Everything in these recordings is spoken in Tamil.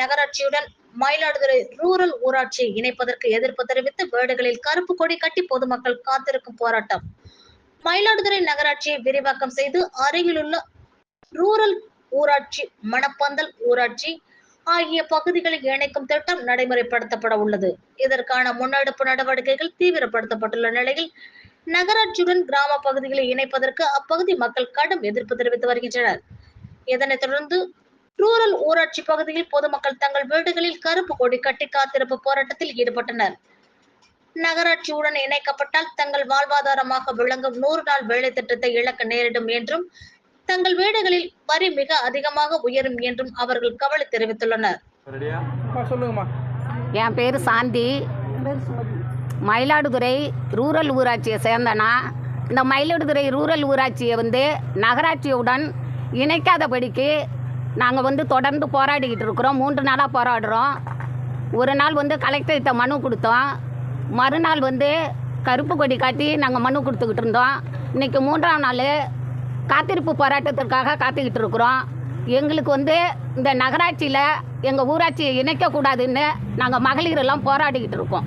நகராட்சியுடன் மயிலாடுதுறை ரூரல் ஊராட்சியை இணைப்பதற்கு எதிர்ப்பு தெரிவித்து வீடுகளில் கருப்பு கொடி கட்டி பொதுமக்கள் காத்திருக்கும் போராட்டம். மயிலாடுதுறை நகராட்சியை விரிவாக்கம் செய்து அருகிலுள்ள ரூரல் ஊராட்சி, மணப்பந்தல் ஊராட்சி ஆகிய பகுதிகளை இணைக்கும் திட்டம் நடைமுறைப்படுத்தப்பட உள்ளது. இதற்கான முன்னெடுப்பு நடவடிக்கைகள் தீவிரப்படுத்தப்பட்டுள்ள நிலையில் நகராட்சியுடன் கிராம பகுதிகளை இணைப்பதற்கு அப்பகுதி மக்கள் கடும் எதிர்ப்பு தெரிவித்து வருகின்றனர். இதனைத் தொடர்ந்து ரூரல் ஊராட்சி பகுதியில் பொதுமக்கள் தங்கள் வீடுகளில் கருப்பு கொடி கட்டி காத்திருப்பு போராட்டத்தில் ஈடுபட்டனர். நகராட்சியுடன் இணைக்கப்பட்டால் தங்கள் வாழ்வாதாரமாக விளங்கும் 100 நாள் வேலை திட்டத்தை இழக்க நேரிடும் என்றும், தங்கள் வீடுகளில் வரி மிக அதிகமாக உயரும் என்றும் அவர்கள் கவலை தெரிவித்துள்ளனர். என் பேர் சாந்தி. மயிலாடுதுறை ரூரல் ஊராட்சியை சேர்ந்தனா. இந்த மயிலாடுதுறை ரூரல் ஊராட்சியை நகராட்சியுடன் இணைக்காதபடிக்கு நாங்கள் தொடர்ந்து போராடிக்கிட்டு இருக்கிறோம். 3 நாளாக போராடுறோம். ஒரு நாள் கலெக்டர்கிட்ட மனு கொடுத்தோம். மறுநாள் கருப்பு கொடி காட்டி நாங்கள் மனு கொடுத்துக்கிட்டு இருந்தோம். இன்றைக்கி 3ஆம் நாள் காத்திருப்பு போராட்டத்திற்காக காத்துக்கிட்டு இருக்கிறோம். எங்களுக்கு இந்த நகராட்சியில் எங்கள் ஊராட்சியை இணைக்கக்கூடாதுன்னு நாங்கள் மகளிரெல்லாம் போராடிக்கிட்டு இருக்கோம்.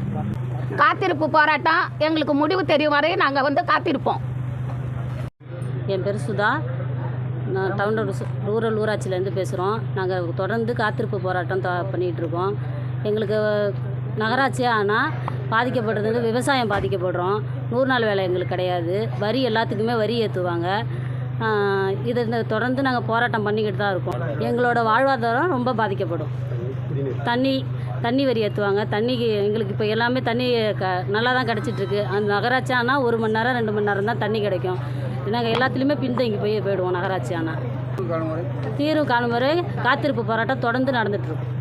காத்திருப்பு போராட்டம் எங்களுக்கு முடிவு தெரியும் வரை நாங்கள் காத்திருப்போம். என் பேர் சுதா. நான் டவுன் ரூரல் ஊராட்சியிலேருந்து பேசுகிறோம். நாங்கள் தொடர்ந்து காத்திருப்பு போராட்டம் பண்ணிகிட்ருக்கோம். எங்களுக்கு நகராட்சி ஆனால் பாதிக்கப்படுறது விவசாயம் பாதிக்கப்படுறோம். 100 நாள் வேலை எங்களுக்கு கிடையாது. வரி எல்லாத்துக்குமே வரி ஏற்றுவாங்க. இதை தொடர்ந்து நாங்கள் போராட்டம் பண்ணிக்கிட்டு தான் இருக்கோம். எங்களோட வாழ்வாதாரம் ரொம்ப பாதிக்கப்படும். தண்ணி வரி ஏற்றுவாங்க. தண்ணிக்கு எங்களுக்கு இப்போ எல்லாமே தண்ணி நல்லா தான் கிடச்சிட்ருக்கு. அந்த நகராட்சி ஆனால் 1 மணி நேரம் 2 மணி நேரம் தான் தண்ணி கிடைக்கும். நாங்கள் எல்லாத்துலேயுமே பின்தங்கி போயிடுவோம். நகராட்சி ஆனால் தீர்வு காணும் வரை காத்திருப்பு போராட்டம் தொடர்ந்து நடந்துகிட்ருக்கோம்.